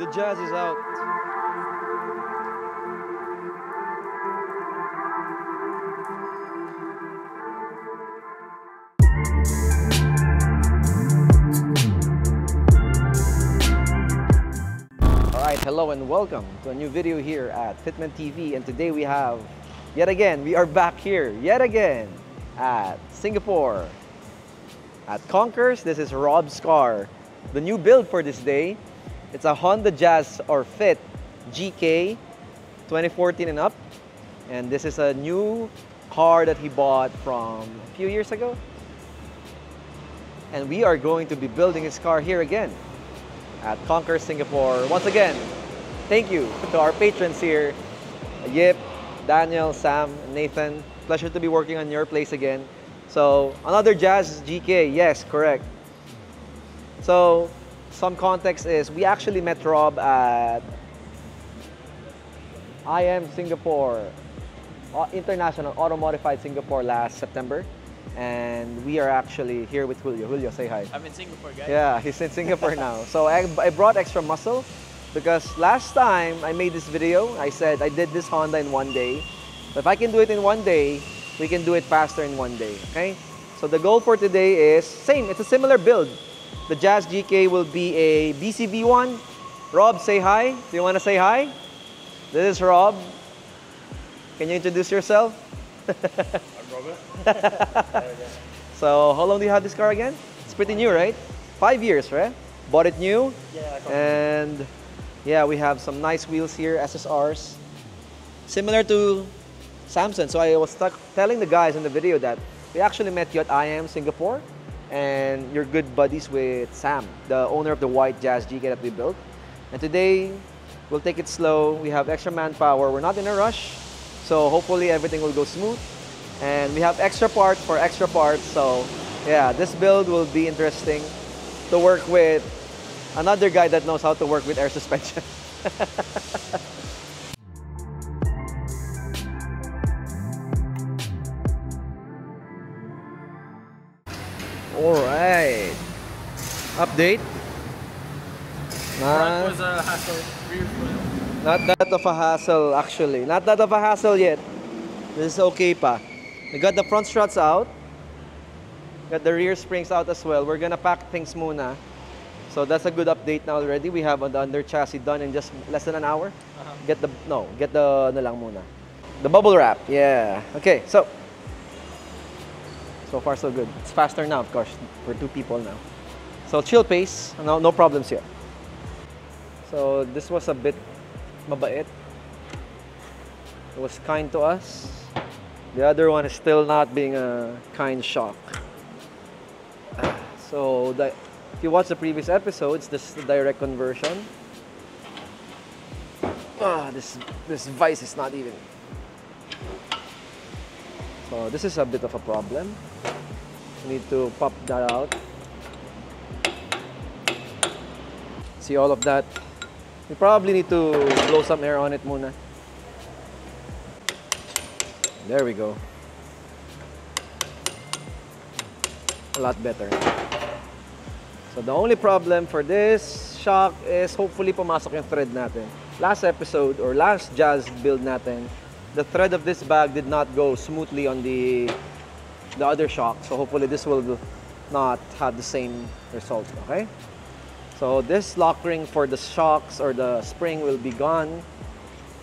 The Jazz is out. Alright, hello and welcome to a new video here at Fitment TV, and today we have, yet again, we are back here, yet again, at Singapore. At Conkers, this is Rob's car. The new build for this day, it's a Honda Jazz or Fit GK 2014 and up. And this is a new car that he bought from a few years ago. And we are going to be building his car here again at Conkers, Singapore. Once again, thank you to our patrons here, Yip, Daniel, Sam, Nathan. Pleasure to be working on your place again. So, another Jazz GK, yes, correct. So, some context is, we actually met Rob at IM Singapore, International Auto Modified Singapore last September. And we are actually here with Julio. Julio, say hi. I'm in Singapore, guys. Yeah, he's in Singapore now. So I brought extra muscle because last time I made this video, I said I did this Honda in one day. But if I can do it in one day, we can do it faster in one day, okay? So the goal for today is same, it's a similar build. The Jazz GK will be a BCV one. Rob, say hi. Do you want to say hi? This is Rob. Can you introduce yourself? So, how long do you have this car again? It's pretty new, right? 5 years, right? Bought it new. Yeah. And yeah, we have some nice wheels here, SSRs. Similar to Samson. So I was telling the guys in the video that we actually met you at IM Singapore, and you're good buddies with Sam, the owner of the white Jazz GK that we built. And today, we'll take it slow. We have extra manpower. We're not in a rush. So hopefully everything will go smooth. And we have extra parts for extra parts. So yeah, this build will be interesting to work with another guy that knows how to work with air suspension. Alright. Update. Front was a hassle. Not that of a hassle, actually. Not that of a hassle yet. This is okay pa. We got the front struts out. Got the rear springs out as well. We're gonna pack things muna. So that's a good update now already. We have the under chassis done in just less than an hour. Get the ano lang muna. The bubble wrap, yeah. Okay, so far so good. It's faster now, of course, for two people now. So chill pace, no problems here. So this was a bit mabait. It was kind to us. The other one is still not being a kind shock. So if you watch the previous episodes, this is the direct conversion. This vice is not even. So this is a bit of a problem. We need to pop that out. See all of that. We probably need to blow some air on it muna. There we go. A lot better. So the only problem for this shock is hopefully pumasok yung thread natin. Last episode or last Jazz build natin, the thread of this bag did not go smoothly on the other shock. So hopefully this will not have the same result, okay? So this lock ring for the shocks or the spring will be gone.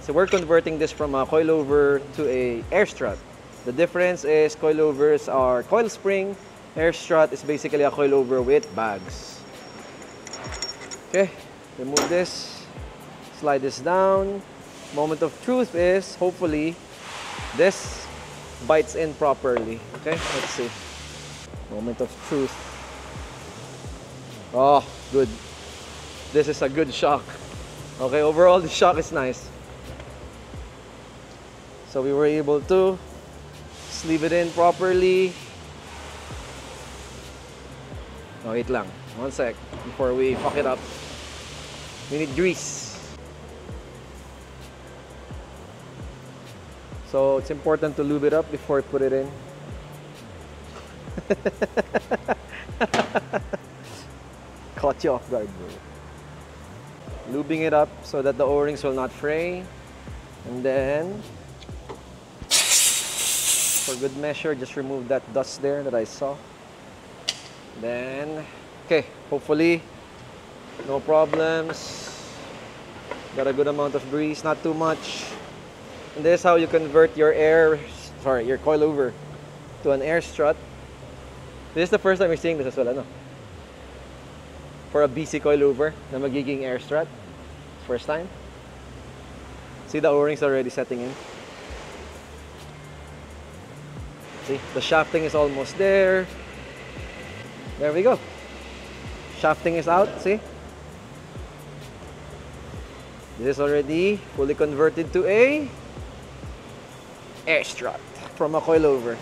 So we're converting this from a coilover to a air strut. The difference is coilovers are coil spring, air strut is basically a coilover with bags. Okay, remove this, slide this down. Moment of truth is hopefully this bites in properly. Okay, let's see. Moment of truth. Oh, good. This is a good shock. Okay, overall the shock is nice. So we were able to sleeve it in properly. Oh, wait lang. One sec before we fuck it up. We need grease. So it's important to lube it up before you put it in. Caught you off guard, bro. lubing it up so that the O-rings will not fray. And then, for good measure, just remove that dust there that I saw. Then, okay, hopefully, no problems. Got a good amount of grease, not too much. And this is how you convert your your coilover to an air strut. This is the first time you're seeing this as well, ano? For a BC coilover na magiging air strut. First time. See, the O-rings already setting in. See, the shafting is almost there. There we go. Shafting is out, see? This is already fully converted to a air strut from a coilover.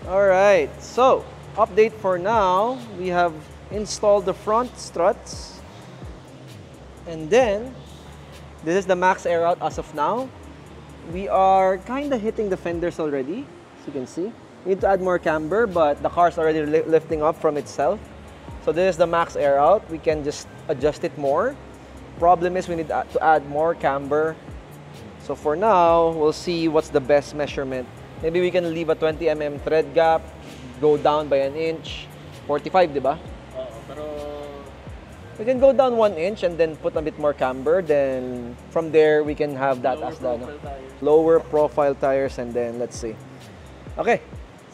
Alright, so update for now, we have installed the front struts, and then this is the max air out as of now. We are kind of hitting the fenders already, as you can see. We need to add more camber, but the car's already lifting up from itself. So this is the max air out. We can just adjust it more. Problem is we need to add more camber. So for now, we'll see what's the best measurement. Maybe we can leave a 20 mm thread gap, go down by an inch. 45, di ba? Pero we can go down 1 inch and then put a bit more camber. Then from there, we can have that as the lower profile tires, and then let's see. Okay,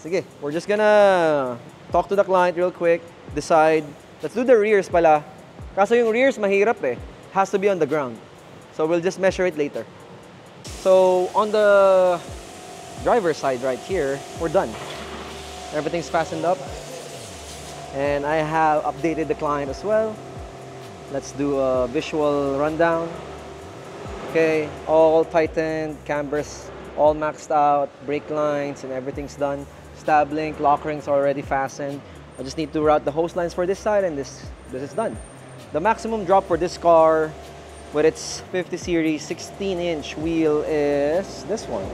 sige. We're just gonna talk to the client real quick, decide. Let's do the rears pala. Kaso yung rears mahirap eh. Has to be on the ground. So we'll just measure it later. So on the driver's side right here, we're done. Everything's fastened up. And I have updated the client as well. Let's do a visual rundown. Okay, all tightened, cambers all maxed out, brake lines and everything's done. Stab link, lock rings already fastened. I just need to route the hose lines for this side, and this is done. The maximum drop for this car with its 50 series 16-inch wheel is this one.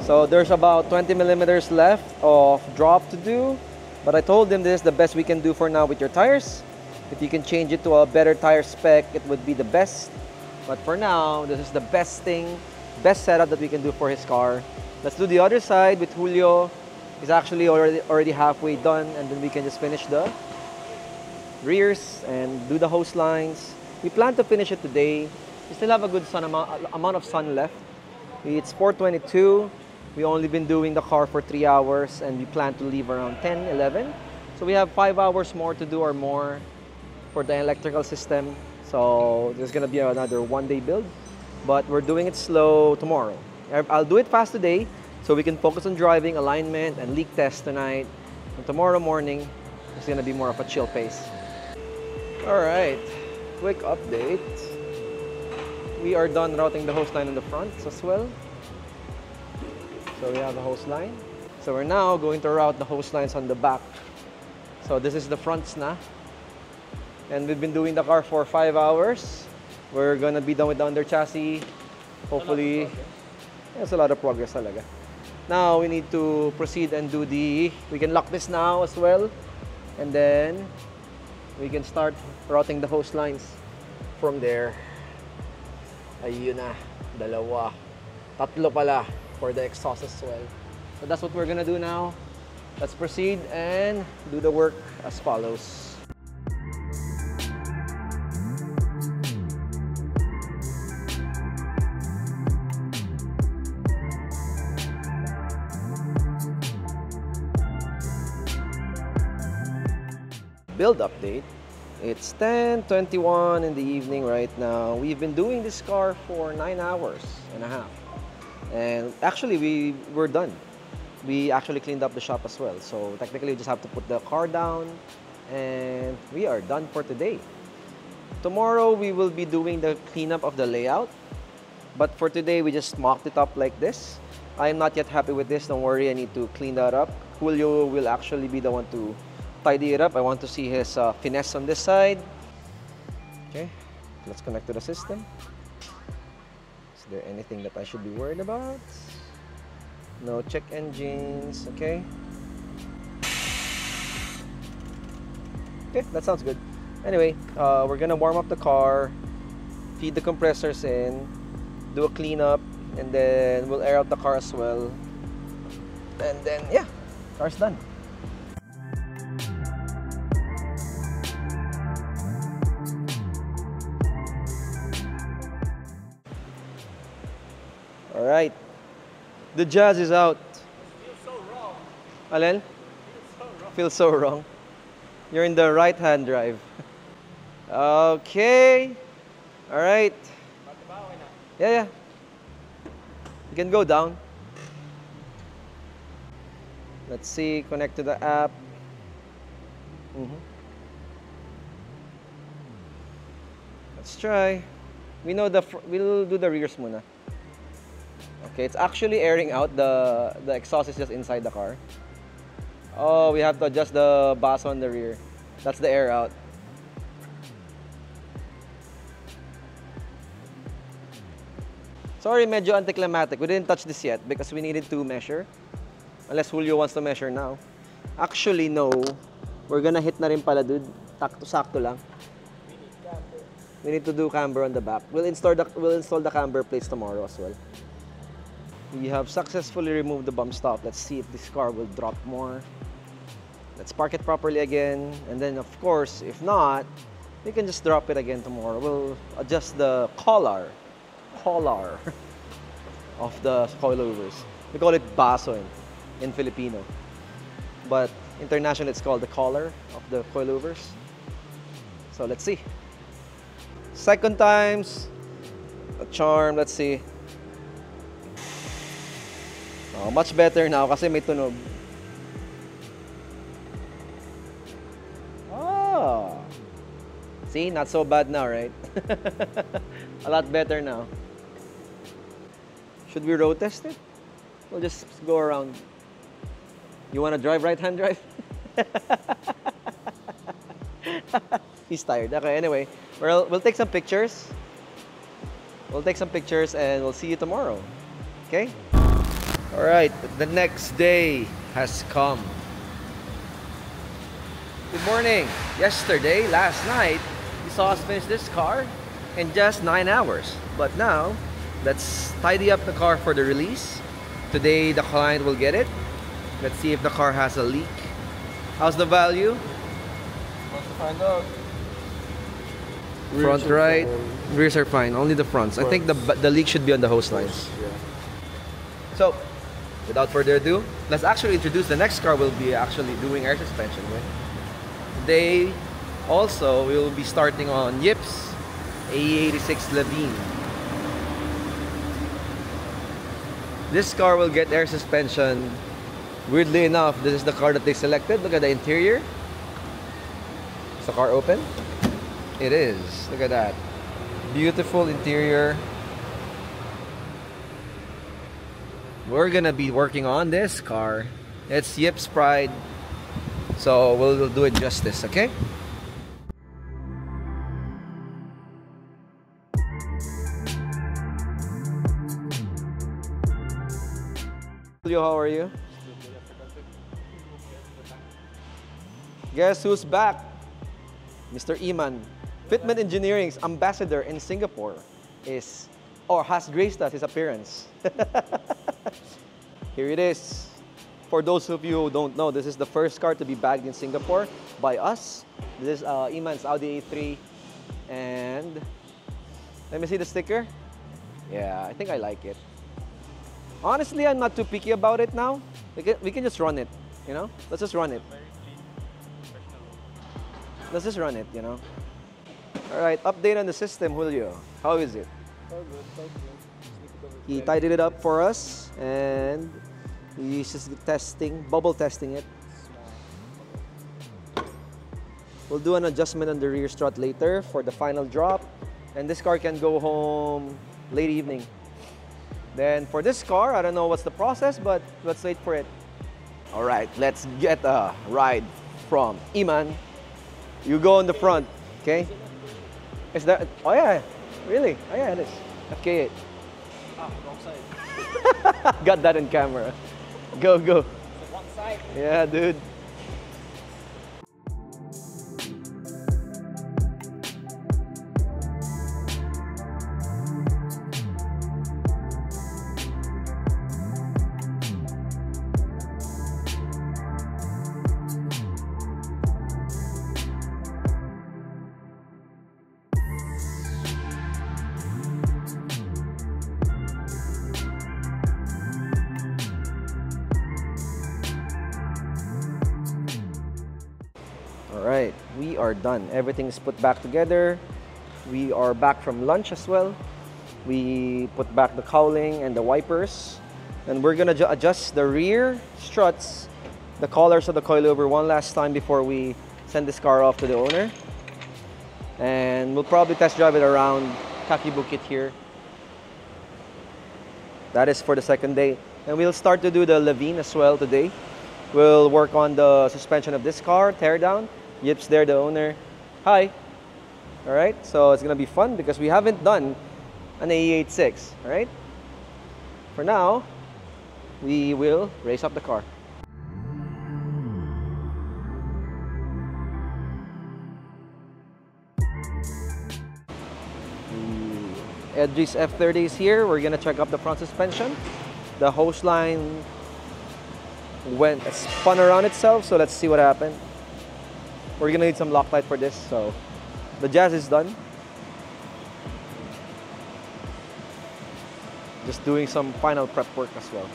So there's about 20 millimeters left of drop to do, but I told them this is the best we can do for now with your tires. If you can change it to a better tire spec, it would be the best. But for now, this is the best setup that we can do for his car. Let's do the other side with Julio. He's actually already halfway done, and then we can just finish the rears and do the hose lines. We plan to finish it today. We still have a good amount of sun left. It's 4:22. We only been doing the car for 3 hours, and we plan to leave around 10, 11. So we have 5 hours more to do or more for the electrical system. So there's gonna be another one-day build, but we're doing it slow tomorrow. I'll do it fast today so we can focus on driving, alignment, and leak test tonight. And tomorrow morning, it's gonna be more of a chill pace. All right, quick update. We are done routing the hose line on the front as well. So we have the hose line. So we're now going to route the hose lines on the back. So this is the fronts na. And we've been doing the car for 5 hours. We're gonna be done with the under chassis. Hopefully, there's a lot of progress talaga. Now we need to proceed and do we can lock this now as well. And then we can start routing the hose lines from there. Ayun na, dalawa. Tatlo pala for the exhaust as well. So that's what we're gonna do now. Let's proceed and do the work as follows. Build update. It's 10:21 in the evening right now. We've been doing this car for 9 hours and a half. And actually, we're done. We actually cleaned up the shop as well. So technically, we just have to put the car down and we are done for today. Tomorrow, we will be doing the cleanup of the layout. But for today, we just mocked it up like this. I am not yet happy with this. Don't worry, I need to clean that up. Julio will actually be the one to tidy it up. I want to see his finesse on this side. Okay, let's connect to the system. It's there anything that I should be worried about? No, check engines, okay. Okay, that sounds good. Anyway, we're gonna warm up the car, feed the compressors in, do a cleanup, and then we'll air out the car as well. And then, yeah, car's done. All right, the Jazz is out. Feels so wrong. Alin? Feels so wrong. Feels so wrong. You're in the right-hand drive. Okay. All right. Yeah, yeah. You can go down. Let's see. Connect to the app. Let's try. We'll do the rears muna. Okay, it's actually airing out. The exhaust is just inside the car. Oh, we have to adjust the bus on the rear. That's the air out. Sorry, medyo anticlimactic. We didn't touch this yet because we needed to measure. Unless Julio wants to measure now. Actually, no. We're gonna hit na rin pala, dude. Sakto lang. We need to do camber on the back. We'll install the camber plates tomorrow as well. We have successfully removed the bump stop. Let's see if this car will drop more. Let's park it properly again. And then, of course, if not, we can just drop it again tomorrow. We'll adjust the collar of the coilovers. We call it baso in Filipino. But internationally, it's called the collar of the coilovers. So let's see. Second time's a charm. Let's see. Oh, much better now kasi may tunog. Oh. See, not so bad now, right? A lot better now. Should we road test it? We'll just go around. You want to drive right-hand drive? He's tired. Okay, anyway, we'll take some pictures. We'll take some pictures and we'll see you tomorrow. Okay? All right, the next day has come. Good morning. Yesterday, last night, you saw us finish this car in just 9 hours. But now, let's tidy up the car for the release. Today, the client will get it. Let's see if the car has a leak. How's the value? Wants to find out. Front right, rears are fine, only the fronts. I think the leak should be on the hose lines. Yeah. So, without further ado, let's actually introduce the next car we'll be actually doing air suspension with. Today, also, we will be starting on Yips AE86 Levine. This car will get air suspension. Weirdly enough, this is the car that they selected. Look at the interior. Is the car open? It is. Look at that. Beautiful interior. We're gonna be working on this car. It's Yip's pride. So we'll do it justice, okay? Julio, how are you? Guess who's back? Mr. Iman. Fitment Engineering's ambassador in Singapore has graced us his appearance. Here it is. For those of you who don't know, this is the first car to be bagged in Singapore by us. This is Iman's Audi A3. And let me see the sticker. Yeah, I think I like it. Honestly, I'm not too picky about it now. We can just run it, you know? Let's just run it. Let's just run it, you know? All right, update on the system, Julio. How is it? All good, all good. He tidied it up for us, and he's just bubble testing it. We'll do an adjustment on the rear strut later for the final drop, and this car can go home late evening. Then for this car, I don't know what's the process, but let's wait for it. All right, let's get a ride from Iman. You go in the front, okay? Is that? Oh yeah, really? Oh yeah, it is. Okay. Wrong side. Got that in camera. Go, go. One side. Yeah, dude. Alright, we are done. Everything is put back together. We are back from lunch as well. We put back the cowling and the wipers. And we're gonna adjust the rear struts, the collars of the coilover one last time before we send this car off to the owner. And we'll probably test drive it around Kaki Bukit here. That is for the second day. And we'll start to do the Levine as well today. We'll work on the suspension of this car, tear down. Yip's there, the owner. Hi. All right, so it's gonna be fun because we haven't done an AE86, all right? For now, we will race up the car. Edgy's F30 is here. We're gonna check up the front suspension. The hose line spun around itself, so let's see what happened. We're gonna need some Loctite for this, so the Jazz is done. Just doing some final prep work as well.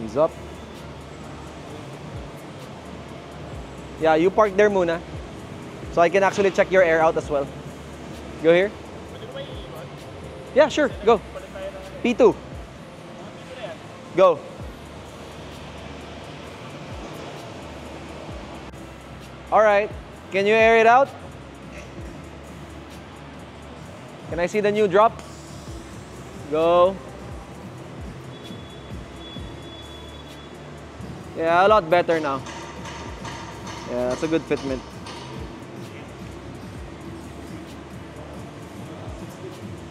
He's up. Yeah, you park there muna. So I can actually check your air out as well. Go here. Yeah, sure, go. P2. Go. All right, can you air it out? Can I see the new drop? Go. Yeah, a lot better now. Yeah, that's a good fitment.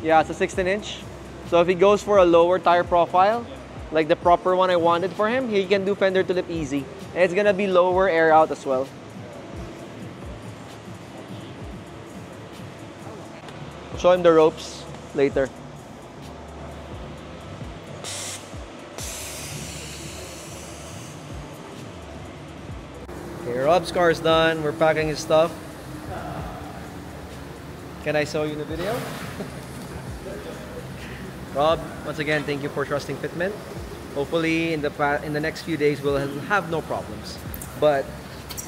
Yeah, it's a 16-inch. So if he goes for a lower tire profile, like the proper one I wanted for him, he can do fender to lip easy. And it's gonna be lower air out as well. I'll show him the ropes later. Okay, Rob's car is done. We're packing his stuff. Can I show you the video? Rob, once again, thank you for trusting Fitment. Hopefully, in the next few days, we'll have no problems. But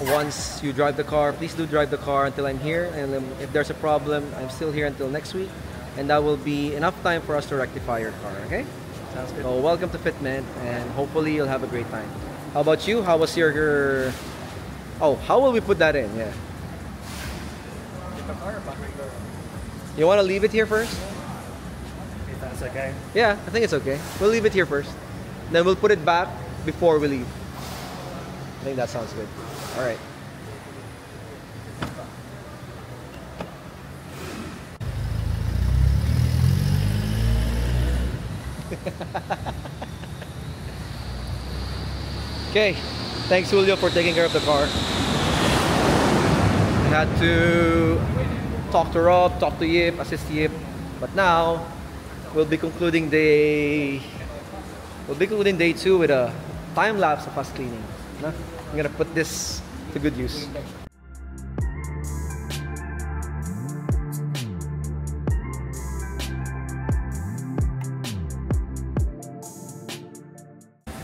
once you drive the car, please do drive the car until I'm here. And if there's a problem, I'm still here until next week. And that will be enough time for us to rectify your car, okay? Sounds good. So welcome to Fitment, and hopefully you'll have a great time. How about you? How was your... Oh, how will we put that in? Yeah. You want to leave it here first? If that's okay. Yeah, I think it's okay. We'll leave it here first. Then we'll put it back before we leave. I think that sounds good. All right. Okay. Thanks, Julio, for taking care of the car. I had to talk to Rob, talk to Yip, assist Yip. But now, we'll be concluding day 2 with a time lapse of us cleaning. No? I'm gonna put this to good use.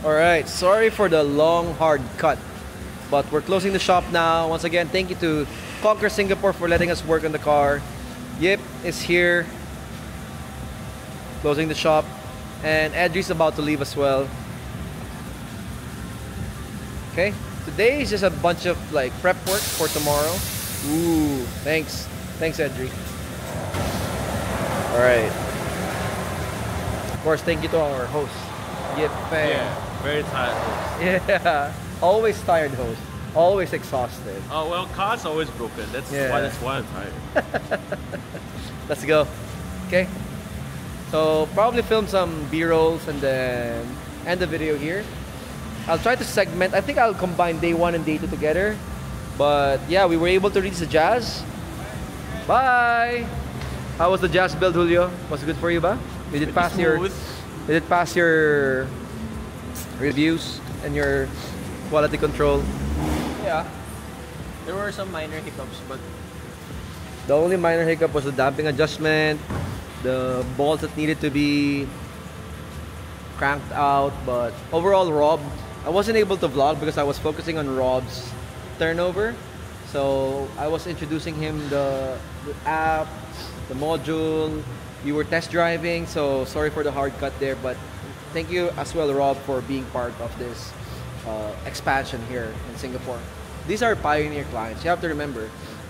Alright, sorry for the long, hard cut. But we're closing the shop now. Once again, thank you to Conquer Singapore for letting us work on the car. Yip is here, closing the shop. And Edry's about to leave as well. Okay, today is just a bunch of like prep work for tomorrow. Ooh, thanks Edry. Alright. Of course, thank you to our host, Yip. Yeah, very tired. Yeah, always tired host. always exhausted. Oh well, car's always broken. That's Yeah. why I'm tired. Let's go. Okay. So probably film some B-rolls and then end the video here. I'll try to segment. I think I'll combine day 1 and day 2 together. But yeah, we were able to reach the Jazz. Bye. How was the Jazz build, Julio? Was it good for you, ba? Did it pass your? Smooth. Did it pass your reviews and your quality control? Yeah. There were some minor hiccups, but The only minor hiccup was the damping adjustment, the bolts that needed to be cranked out, but overall Rob, I wasn't able to vlog because I was focusing on Rob's turnover. So I was introducing him the app, the module. We were test driving, so sorry for the hard cut there, but thank you as well, Rob, for being part of this expansion here in Singapore. These are pioneer clients. You have to remember,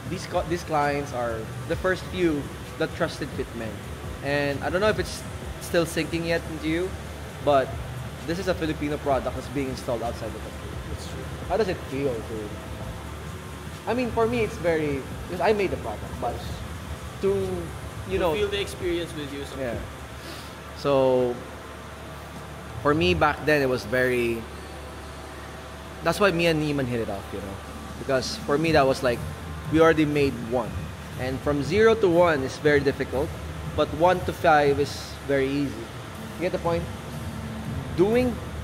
these clients are the first few that trusted Fitment. And I don't know if it's still sinking yet into you, but this is a Filipino product that's being installed outside the country. That's true. How does it feel to? I mean, for me, it's very, because I made the product, but to, you know, feel the experience with you. yeah. So for me back then, it was very. That's why me and Neiman hit it off, you know, because for me that was like, we already made one, and from 0 to 1 is very difficult, but 1 to 5 is very easy. You get the point?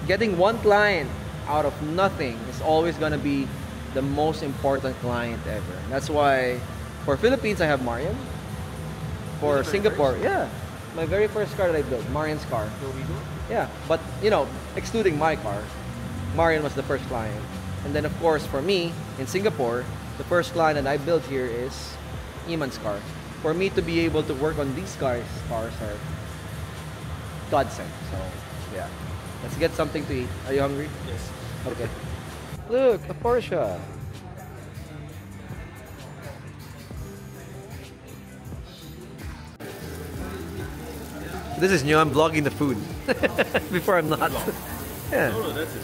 Getting one client out of nothing is always gonna be the most important client ever. That's why for Philippines I have Marian. For Singapore, yeah, my very first car that I built, Marian's car. Yeah, but you know, excluding my car, Marian was the first client. And then of course for me in Singapore, the first client that I built here is Iman's car. For me to be able to work on these cars are godsend. So yeah, let's get something to eat. Are you hungry? Yes. Okay. Look, a Porsche. This is new. I'm vlogging the food before I'm not. Yeah. Oh, that's it.